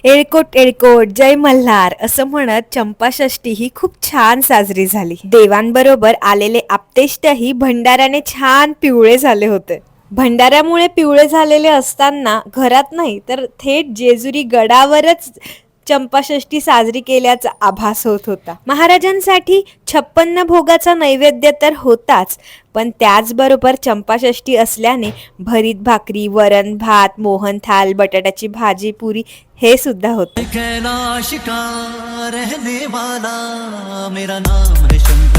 एळकोट एळकोट जय मल्हार असं म्हणत चंपाषष्ठी ही खूप छान साजरी झाली. देवांबरोबर आलेले आप्तेष्टही भंडाऱ्याने छान पिवळे झाले होते. भंडाऱ्यामुळे पिवळे झालेले असताना घरात नाही तर थेट जेजुरी गडावरच चंपाषष्ठी साजरी केल्याचा आभास होत होता. महाराजांसाठी 56 भोगाचा नैवेद्य तर होताच, पण त्याचबरोबर चंपाषष्ठी असल्याने भरीत भाकरी, वरण भात, मोहनथाल, बटाट्याची भाजी, पुरी हे सुद्धा होतं. कैलाश का रहने वाला मेरा नाम है शंकर.